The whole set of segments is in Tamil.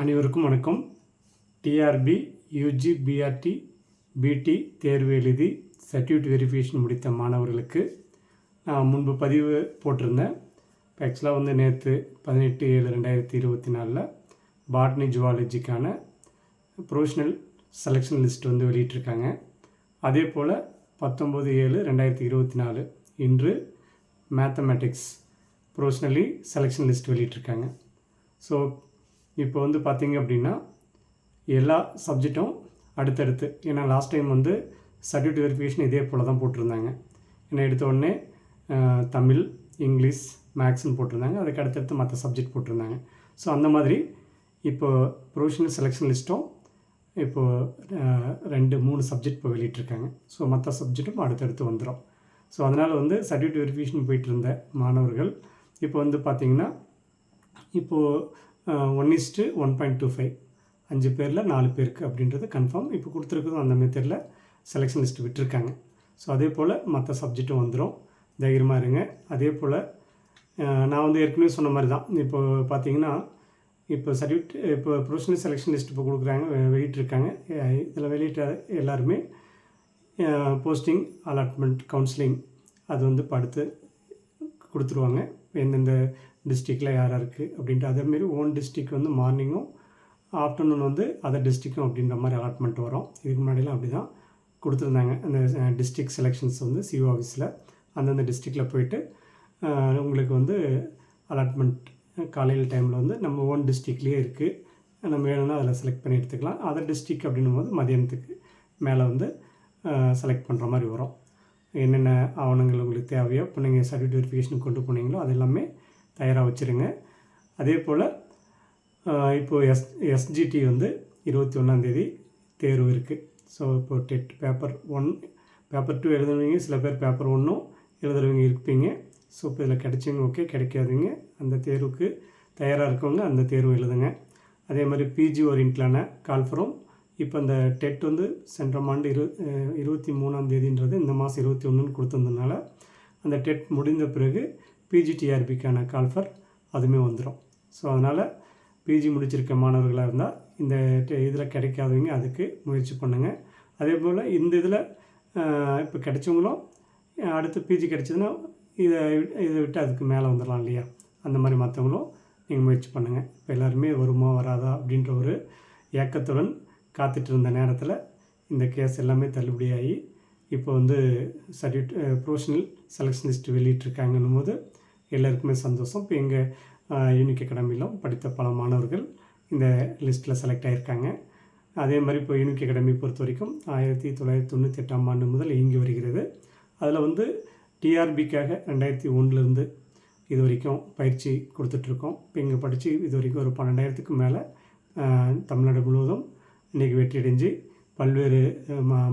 அனைவருக்கும் வணக்கம். டிஆர்பி, யூஜி, பிஆர்டி, பிடி தேர்வு எழுதி சர்டிஃபிகேட் வெரிஃபிகேஷன் முடித்த மாணவர்களுக்கு நான் முன்பு பதிவு போட்டிருந்தேன். இப்போ ஆக்சுவலாக நேற்று 18/7/2024 பாட்னி ஜுவாலஜிக்கான ப்ரொஃபஷ்னல் செலெக்ஷன் லிஸ்ட் வெளியிட்டிருக்காங்க. அதே போல் 19/7/2024 இன்று மேத்தமேட்டிக்ஸ் ப்ரொஃபஷ்னலி செலெக்ஷன் லிஸ்ட் வெளியிட்டிருக்காங்க. ஸோ இப்போ பார்த்திங்க அப்படின்னா எல்லா சப்ஜெக்டும் அடுத்தடுத்து, ஏன்னா லாஸ்ட் டைம் சர்டிஃபிகேட் வெரிஃபிகேஷன் இதே போல் தான் போட்டிருந்தாங்க. ஏன்னா எடுத்த உடனே தமிழ், இங்கிலீஷ், மேக்ஸ்ன்னு போட்டிருந்தாங்க. அதுக்கு அடுத்தடுத்து மற்ற சப்ஜெக்ட் போட்டிருந்தாங்க. ஸோ அந்த மாதிரி இப்போது ப்ரொஃபஷ்னல் செலெக்ஷன் லிஸ்ட்டும் இப்போது 2-3 சப்ஜெக்ட் இப்போ வெளியிட்டிருக்காங்க. ஸோ மற்ற சப்ஜெக்ட்டும் அடுத்தடுத்து வந்துடும். ஸோ அதனால் சர்டிஃபிகேட் வெரிஃபிகேஷன் போயிட்டு இருந்த மாணவர்கள் இப்போ பார்த்திங்கன்னா இப்போது 1:1.25 5 பேரில் 4 பேருக்கு அப்படின்றது கன்ஃபார்ம். இப்போ கொடுத்துருக்குதும் அந்த மெத்தடில் செலெக்ஷன் லிஸ்ட் விட்டுருக்காங்க. ஸோ அதே போல் மற்ற சப்ஜெக்டும் வந்துடும், தைரியமாக இருங்க. அதே போல் நான் ஏற்கனவே சொன்ன மாதிரி தான். இப்போ பார்த்திங்கன்னா இப்போ சர்டிஃபிகேட் இப்போ ப்ரொஃபஷ்னல் செலெக்ஷன் லிஸ்ட் இப்போ கொடுக்குறாங்க, வெளியிட்டிருக்காங்க. இதில் வெளியிட்ட எல்லாருமே போஸ்டிங், அலாட்மெண்ட், கவுன்சிலிங் அது இப்போ அடுத்து கொடுத்துருவாங்க. எந்தெந்த டிஸ்ட்ரிக்டில் யார் இருக்குது அப்படின்ட்டு. அதேமாரி ஓன் டிஸ்ட்ரிக் மார்னிங்கும் ஆஃப்டர்நூன் அதர் டிஸ்ட்ரிக்கும் அப்படின்ற மாதிரி அலாட்மெண்ட் வரும். இதுக்கு முன்னாடிலாம் அப்படி தான் கொடுத்துருந்தாங்க. அந்த டிஸ்ட்ரிக்ட் செலெக்ஷன்ஸ் சிஓ ஆஃபீஸில் அந்தந்த டிஸ்ட்ரிக்டில் போயிட்டு உங்களுக்கு அலாட்மெண்ட் காலையில் டைமில் நம்ம ஓன் டிஸ்ட்ரிக்ட்லேயே இருக்குது, நம்ம வேணும்னா அதில் செலக்ட் பண்ணி எடுத்துக்கலாம். அதர் டிஸ்ட்ரிக் அப்படின்னும் போது மதியானத்துக்கு மேலே செலக்ட் பண்ணுற மாதிரி வரும். என்னென்ன ஆவணங்கள் உங்களுக்கு தேவையோ இப்போ நீங்கள் சர்டிஃபிகேட் வெரிஃபிகேஷன் கொண்டு போனீங்களோ அது எல்லாமே தயாராக வச்சுருங்க. அதே போல் இப்போது எஸ்ஜிடி 21 தேர்வு இருக்குது. ஸோ இப்போது டெட் பேப்பர் 1, பேப்பர் 2 எழுதுவீங்க, சில பேர் பேப்பர் 1 எழுதுறவங்க இருப்பீங்க. ஸோ இப்போ இதில் கிடைச்சிங்க ஓகே, கிடைக்காதீங்க அந்த தேர்வுக்கு தயாராக இருக்கவங்க அந்த தேர்வு எழுதுங்க. அதே மாதிரி பிஜி ஓரியன்ட்லான கால்ஃபரும் இப்போ அந்த டெட் சென்ற ஆண்டு 23ஆம் இந்த மாதம் 21 கொடுத்துருந்ததுனால அந்த டெட் முடிந்த பிறகு பிஜிடிஆர்பிக்கான கால்ஃபர் அதுவுமே வந்துடும். ஸோ அதனால் பிஜி முடிச்சிருக்க மாணவர்களாக இருந்தால் இந்த இதில் கிடைக்காதவங்க அதுக்கு முயற்சி பண்ணுங்கள். அதே போல் இந்த இதில் இப்போ கிடைச்சவங்களும் அடுத்து பிஜி கிடைச்சதுன்னா இதை விட்டு அதுக்கு மேலே வந்துடலாம் இல்லையா, அந்த மாதிரி மற்றவங்களும் நீங்கள் முயற்சி பண்ணுங்கள். இப்போ எல்லாருமே வருமா வராதா அப்படின்ற ஒரு ஏக்கத்துடன் காத்துட்டு இருந்த நேரத்தில் இந்த கேஸ் எல்லாமே தள்ளுபடியாகி இப்போ சர்டிஃபிகேட் ப்ரொஃபஷ்னல் செலெக்ஷன் லிஸ்ட் வெளியிட்டிருக்காங்கன்னும் போது எல்லாருக்குமே சந்தோஷம். இப்போ எங்கள் யூனிக் அகாடமியிலும் படித்த பல மாணவர்கள் இந்த லிஸ்ட்டில் செலக்ட் ஆகியிருக்காங்க. அதே மாதிரி இப்போ யூனிக் அகாடமி பொறுத்த வரைக்கும் 1998ஆம் ஆண்டு முதல் இயங்கி வருகிறது. அதில் டிஆர்பிக்காக 2001 இது வரைக்கும் பயிற்சி கொடுத்துட்ருக்கோம். இப்போ இங்கே படித்து இது வரைக்கும் ஒரு 12,000க்கு மேலே தமிழ்நாடு முழுவதும் இன்றைக்கி வெற்றியடைஞ்சு பல்வேறு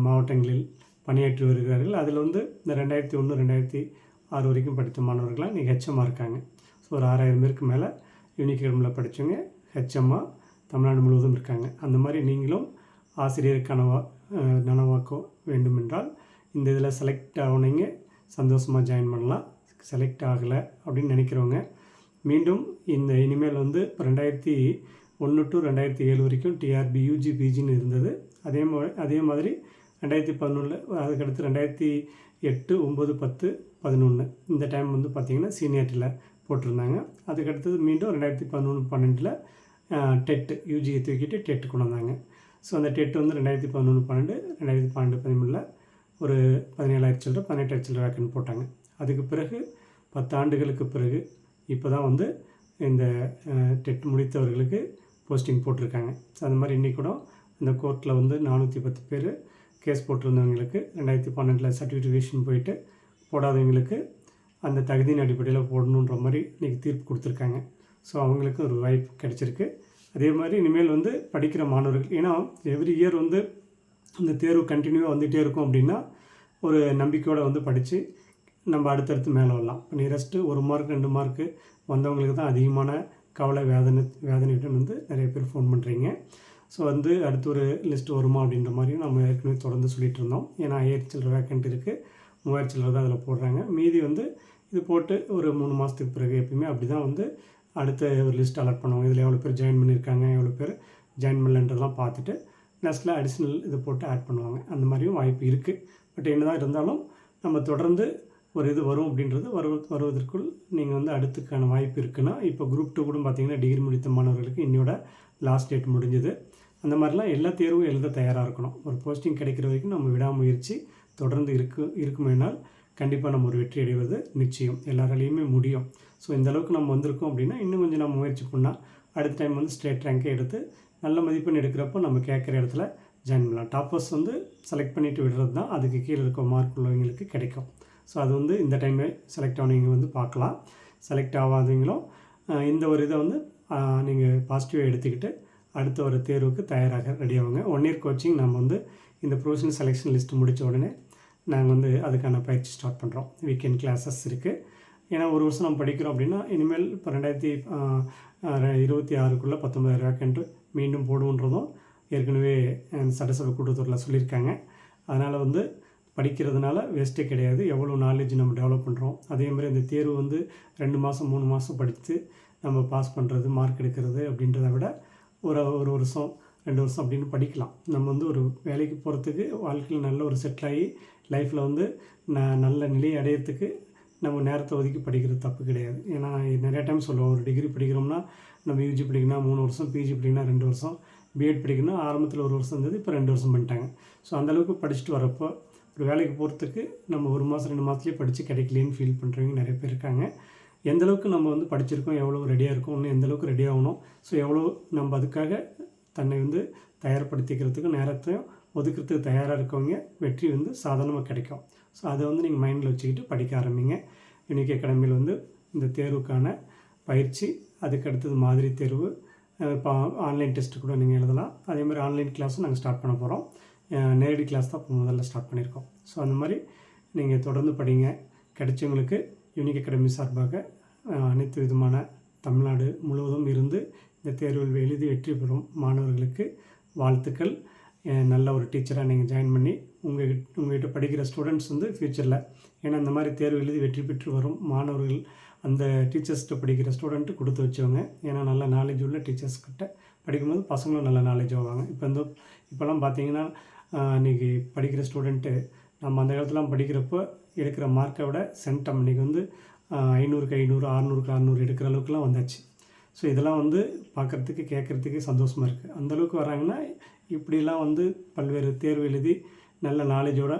மாவட்டங்களில் பணியாற்றி வருகிறார்கள். அதில் இந்த 2001, 2006 வரைக்கும் படித்த மாணவர்களாக இன்றைக்கி ஹெச்எம்மாக இருக்காங்க. ஸோ ஒரு 6,000 பேருக்கு மேலே யூனிக் அகாடமியில் படித்தவங்க ஹெச்எம்மாக தமிழ்நாடு முழுவதும் இருக்காங்க. அந்த மாதிரி நீங்களும் ஆசிரியர் நனவாக்க வேண்டுமென்றால் இந்த இதில் செலக்ட் ஆகுனீங்க, சந்தோஷமாக ஜாயின் பண்ணலாம். செலக்ட் ஆகலை அப்படின்னு நினைக்கிறவங்க மீண்டும் இந்த இனிமேல் இப்போ 2001 to 2007 வரைக்கும் டிஆர்பி, யூஜி, பிஜின்னு இருந்தது. அதே மாதிரி 2011 அதுக்கடுத்து 2008, 9, 10, 11 இந்த டைம் பார்த்திங்கன்னா சீனியாரிட்டியில் போட்டிருந்தாங்க. அதுக்கடுத்தது மீண்டும் 2011, 12 டெட்டு யூஜியை தூக்கிட்டு டெட்டு கொண்டு வந்தாங்க. ஸோ அந்த டெட்டு 2011, 12, 2012, 13 ஒரு 17,000 சில்லற 18,000 சில்லற வேக்கன் போட்டாங்க. அதுக்கு பிறகு 10 ஆண்டுகளுக்கு பிறகு இப்போ தான் இந்த டெட் முடித்தவர்களுக்கு போஸ்டிங் போட்டிருக்காங்க. அது மாதிரி இன்றைக்கி கூட இந்த கோர்ட்டில் 410 பேர் கேஸ் போட்டிருந்தவங்களுக்கு 2012 சர்டிஃபிகேஷன் போயிட்டு போடாதவங்களுக்கு அந்த தகுதியின் அடிப்படையில் போடணுன்ற மாதிரி இன்றைக்கி தீர்ப்பு கொடுத்துருக்காங்க. ஸோ அவங்களுக்கு ஒரு வாய்ப்பு கிடச்சிருக்கு. அதே மாதிரி இனிமேல் படிக்கிற மாணவர்கள், ஏன்னா எவ்ரி இயர் இந்த தேர்வு கண்டினியூவாக வந்துகிட்டே இருக்கும் அப்படின்னா ஒரு நம்பிக்கையோடு படித்து நம்ம அடுத்தடுத்து மேலே வரலாம். இப்போ நியரஸ்ட்டு 1 மார்க் 2 மார்க்கு வந்தவங்களுக்கு தான் அதிகமான கவலை வேதனையுடன் நிறைய பேர் ஃபோன் பண்ணுறீங்க. ஸோ அடுத்து ஒரு லிஸ்ட் வருமா அப்படின்ற மாதிரியும் நம்ம ஏற்கனவே தொடர்ந்து சொல்லிகிட்டு இருந்தோம். ஏன்னா 5,000 சில்லற வேக்கண்ட் இருக்குது, 3,000 சில்லற தான் அதில் போடுறாங்க. மீதி இது போட்டு ஒரு 3 மாதத்துக்கு பிறகு எப்பயுமே அப்படி தான் அடுத்த ஒரு லிஸ்ட் அலாட் பண்ணுவாங்க. இதில் எவ்வளோ பேர் ஜாயின் பண்ணியிருக்காங்க, எவ்வளோ பேர் ஜாயின் பண்ணலன்றதெல்லாம் பார்த்துட்டு நெக்ஸ்ட்டில் அடிஷ்னல் இது போட்டு ஆட் பண்ணுவாங்க. அந்த மாதிரியும் வாய்ப்பு இருக்குது. பட் என்ன தான் இருந்தாலும் நம்ம தொடர்ந்து ஒரு இது வரும் அப்படின்றது வருவதற்குள் நீங்கள் வந்து அடுத்துக்கான வாய்ப்பு இருக்குன்னா, இப்போ குரூப் 2 கூட பார்த்தீங்கன்னா டிகிரி முடித்த மாணவர்களுக்கு இன்னையோட லாஸ்ட் டேட் முடிஞ்சுது. அந்த மாதிரிலாம் எல்லா தேர்வும் எழுத தயாராக இருக்கணும். ஒரு போஸ்டிங் கிடைக்கிற வரைக்கும் நம்ம விடாமுயற்சி தொடர்ந்து இருக்குமேனால் கண்டிப்பாக நம்ம ஒரு வெற்றி அடைவது நிச்சயம். எல்லாராலையுமே முடியும். ஸோ இந்த அளவுக்கு நம்ம வந்திருக்கோம் அப்படின்னா இன்னும் கொஞ்சம் நம்ம முயற்சி பண்ணால் அடுத்த டைம் வந்து ஸ்டேட் ரேங்கை எடுத்து நல்ல மதிப்பெண் எடுக்கிறப்போ நம்ம கேட்குற இடத்துல ஜாயின் பண்ணலாம். டாப்பர்ஸ் வந்து செலக்ட் பண்ணிவிட்டு விடுறது தான் அதுக்கு கீழே இருக்க மார்க் உள்ளவங்களுக்கு கிடைக்கும். ஸோ அது வந்து இந்த டைமே செலக்ட் ஆனவங்க வந்து பார்க்கலாம். செலக்ட் ஆகாதவங்களும் இந்த ஒரு இதை வந்து நீங்கள் பாசிட்டிவாக எடுத்துக்கிட்டு அடுத்த ஒரு தேர்வுக்கு தயாராக ரெடி ஆகுங்க. 1 இயர் கோச்சிங் நம்ம வந்து இந்த ப்ரொஃபஷனல் செலெக்ஷன் லிஸ்ட்டு முடித்த உடனே நாங்கள் வந்து அதுக்கான பயிற்சி ஸ்டார்ட் பண்ணுறோம். வீக்கெண்ட் கிளாஸஸ் இருக்குது. ஏன்னா ஒரு வருஷம் நம்ம படிக்கிறோம் அப்படின்னா இனிமேல் இப்போ 2026க்குள்ளே 19,000 வேக்கன்ட்டு மீண்டும் போடுன்றதும் ஏற்கனவே சட்டசபை கூட்டத்தொடரில் சொல்லியிருக்காங்க. அதனால் வந்து படிக்கிறதுனால வேஸ்ட்டே கிடையாது. எவ்வளோ நாலேஜ் நம்ம டெவலப் பண்ணுறோம். அதே மாதிரி அந்த தேர்வு வந்து 2 மாதம் 3 மாதம் படித்து நம்ம பாஸ் பண்ணுறது, மார்க் எடுக்கிறது அப்படின்றத விட ஒரு வருஷம் 2 வருஷம் அப்படின்னு படிக்கலாம். நம்ம வந்து ஒரு வேலைக்கு போகிறதுக்கு வாழ்க்கையில் நல்ல ஒரு செட்டில் ஆகி லைஃப்பில் வந்து நல்ல நிலையை அடையிறதுக்கு நம்ம நேரத்தை ஒதுக்கி படிக்கிறது தப்பு கிடையாது. ஏன்னா நிறையா டைம் சொல்லுவோம், ஒரு டிகிரி படிக்கிறோம்னா நம்ம யூஜி படிக்கணும்னா 3 வருஷம், பிஜி படிக்கணும்னா 2 வருஷம், பிஎட் படிக்கணும்னா ஆரம்பத்தில் 1 வருஷம் இருந்தது, இப்போ 2 வருஷம் பண்ணிட்டாங்க. ஸோ அந்தளவுக்கு படிச்சுட்டு வரப்போ ஒரு வேலைக்கு போகிறதுக்கு நம்ம 1 மாதம் 2 மாதத்துலேயே படித்து கிடைக்கலேன்னு ஃபீல் பண்ணுறவங்க நிறைய பேர் இருக்காங்க. எந்தளவுக்கு நம்ம வந்து படிச்சிருக்கோம், எவ்வளோ ரெடியாக இருக்கோம், இன்னும் எந்தளவுக்கு ரெடி ஆகணும், ஸோ எவ்வளோ நம்ம அதுக்காக தன்னை வந்து தயார்படுத்திக்கிறதுக்கு நேரத்தையும் ஒதுக்கிறதுக்கு தயாராக இருக்கவங்க வெற்றி வந்து சாதாரணமாக கிடைக்கும். ஸோ அதை வந்து நீங்கள் மைண்டில் வச்சுக்கிட்டு படிக்க ஆரம்பிங்க. யூனிக் அகாடமியில் வந்து இந்த தேர்வுக்கான பயிற்சி, அதுக்கு அடுத்தது மாதிரி தேர்வு, இப்போ ஆன்லைன் டெஸ்ட்டு கூட நீங்கள் எழுதலாம். அதே மாதிரி ஆன்லைன் கிளாஸும் நாங்கள் ஸ்டார்ட் பண்ண போகிறோம். நேரடி கிளாஸ் தான் இப்போ முதல்ல ஸ்டார்ட் பண்ணியிருக்கோம். ஸோ அந்த மாதிரி நீங்கள் தொடர்ந்து படிங்க. கிடைச்சவங்களுக்கு யூனிக் அகாடமி சார்பாக அனைத்து விதமான தமிழ்நாடு முழுவதும் இருந்து இந்த தேர்வில் எழுதி வெற்றி பெறும் மாணவர்களுக்கு வாழ்த்துக்கள். நல்ல ஒரு டீச்சராக நீங்கள் ஜாயின் பண்ணி உங்கள்கிட்ட படிக்கிற ஸ்டூடெண்ட்ஸ் வந்து ஃப்யூச்சரில், ஏன்னா இந்த மாதிரி தேர்வு எழுதி வெற்றி பெற்று வரும் மாணவர்கள் அந்த டீச்சர்ஸ்கிட்ட படிக்கிற ஸ்டூடெண்ட்டு கொடுத்து வச்சவங்க. ஏன்னா நல்ல நாலேஜ் உள்ள டீச்சர்ஸ்கிட்ட படிக்கும்போது பசங்களும் நல்ல நாலேஜ் ஆவாங்க. இப்போல்லாம் பார்த்தீங்கன்னா இன்றைக்கி படிக்கிற ஸ்டூடெண்ட்டு நம்ம அந்த காலத்துலாம் படிக்கிறப்போ எடுக்கிற மார்க்கை விட சென்டம் இன்றைக்கி வந்து 500க்கு 500, 600க்கு 600 எடுக்கிற அளவுக்குலாம் வந்தாச்சு. ஸோ இதெல்லாம் வந்து பார்க்குறதுக்கு கேட்குறதுக்கு சந்தோஷமாக இருக்குது. அந்தளவுக்கு வராங்கன்னா இப்படிலாம் வந்து பல்வேறு தேர்வு எழுதி நல்ல நாலேஜோட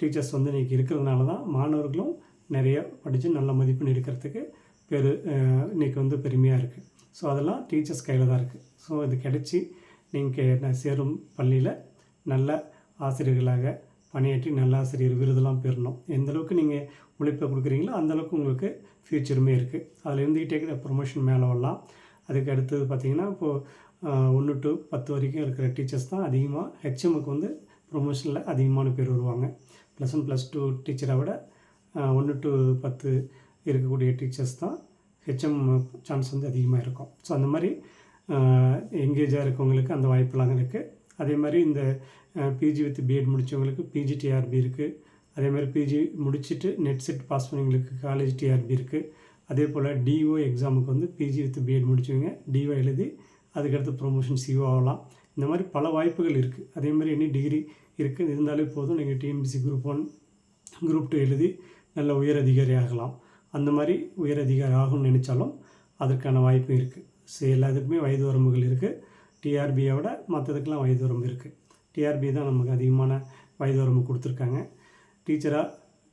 டீச்சர்ஸ் வந்து இன்றைக்கி இருக்கிறதுனால தான் மாணவர்களும் நிறைய படித்து நல்ல மதிப்பெண் எடுக்கிறதுக்கு இன்றைக்கி வந்து பெருமையாக இருக்குது. ஸோ அதெல்லாம் டீச்சர்ஸ் கையில் தான் இருக்குது. ஸோ இது கிடச்சி நீங்கள் சேரும் பள்ளியில் நல்ல ஆசிரியர்களாக பணியாற்றி நல்ல ஆசிரியர் விருதெல்லாம் பெறணும். எந்தளவுக்கு நீங்கள் உழைப்பை கொடுக்குறீங்களோ அந்தளவுக்கு உங்களுக்கு ஃப்யூச்சருமே இருக்குது. அதில் இருந்துக்கிட்டே ப்ரொமோஷன் மேலே வரலாம். அதுக்கு அடுத்தது பார்த்திங்கன்னா இப்போது 1 to 10 வரைக்கும் இருக்கிற டீச்சர்ஸ் தான் அதிகமாக ஹெச்எம்முக்கு வந்து ப்ரொமோஷனில் அதிகமான பேர் வருவாங்க. +1 +2 டீச்சரை விட 1 to 10 இருக்கக்கூடிய டீச்சர்ஸ் தான் ஹெச்எம் சான்ஸ் வந்து அதிகமாக இருக்கும். ஸோ அந்த மாதிரி எங்கேஜாக இருக்கவங்களுக்கு அந்த வாய்ப்பெல்லாம் இருக்குது. அதே மாதிரி இந்த பிஜி வித் பிஎட் முடித்தவங்களுக்கு பிஜி டிஆர்பி இருக்குது. அதே மாதிரி பிஜி முடிச்சுட்டு நெட் செட் பாஸ் பண்ணவங்களுக்கு காலேஜ் டிஆர்பி இருக்குது. அதே போல் டிஓ எக்ஸாமுக்கு வந்து பிஜி வித் பிஎட் முடித்தவங்க டிஓ எழுதி அதுக்கடுத்து ப்ரொமோஷன் சிஓ ஆகலாம். இந்த மாதிரி பல வாய்ப்புகள் இருக்குது. அதே மாதிரி எனி டிகிரி இருக்குது இருந்தாலே போதும், நீங்கள் டிஎன்பிசி குரூப் 1 குரூப் 2 எழுதி நல்ல உயர் அதிகாரி ஆகலாம். அந்த மாதிரி உயர் அதிகாரி ஆகணும்னு நினச்சாலும் அதற்கான வாய்ப்பு இருக்குது. ஸோ எல்லாத்துக்குமே வயது வரம்புகள் இருக்குது. டிஆர்பியை விட மற்றதுக்கெலாம் வயது வரம்பு இருக்குது. டிஆர்பி தான் நமக்கு அதிகமான வயது வரம்பு கொடுத்துருக்காங்க. டீச்சராக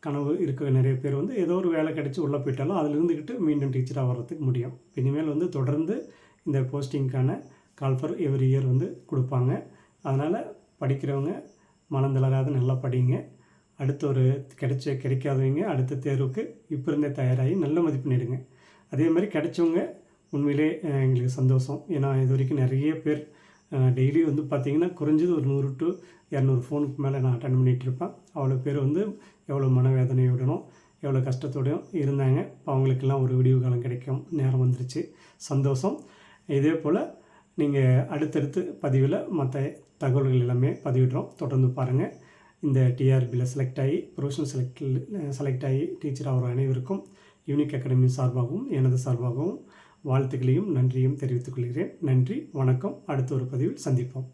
கனவு இருக்க நிறைய பேர் வந்து ஏதோ ஒரு வேலை கிடச்சி உள்ளே போயிட்டாலும் அதில் இருந்துக்கிட்டு மீண்டும் டீச்சராக வர்றதுக்கு முடியும். இனிமேல் வந்து தொடர்ந்து இந்த போஸ்டிங்க்கான கால் ஃபார் எவ்ரி இயர் வந்து கொடுப்பாங்க. அதனால் படிக்கிறவங்க மனம் தளராத நல்லா படிங்க. அடுத்த ஒரு கிடைக்காதவங்க அடுத்த தேர்வுக்கு இப்போ இருந்தே தயாராகி நல்ல மதிப்பெண் எடுங்க. அதே மாதிரி கிடைச்சவங்க உண்மையிலே எங்களுக்கு சந்தோஷம். ஏன்னா இது வரைக்கும் நிறைய பேர் டெய்லி வந்து பார்த்திங்கன்னா குறைஞ்சது ஒரு 100 to 200 ஃபோனுக்கு மேலே நான் அட்டன் பண்ணிகிட்டு இருப்பேன். அவ்வளோ பேர் வந்து எவ்வளோ மனவேதனையுடனும் எவ்வளோ கஷ்டத்தோடையும் இருந்தாங்க. இப்போ அவங்களுக்கெல்லாம் ஒரு விடிவு காலம் கிடைக்கும் நேரம் வந்துருச்சு. சந்தோஷம். இதே போல் நீங்கள் அடுத்தடுத்து பதிவில் மற்ற தகவல்கள் எல்லாமே பதிவிடுறோம். தொடர்ந்து பாருங்கள். இந்த டிஆர்பியில் செலக்ட் ஆகி ப்ரொஃபஷனல் செலக்ட் ஆகி டீச்சர் ஆகிற அனைவருக்கும் யூனிக் அகாடமி சார்பாகவும் எனது சார்பாகவும் வாழ்த்துக்களையும் நன்றியும் தெரிவித்துக் கொள்கிறேன். நன்றி, வணக்கம். அடுத்த ஒரு பதிவில் சந்திப்போம்.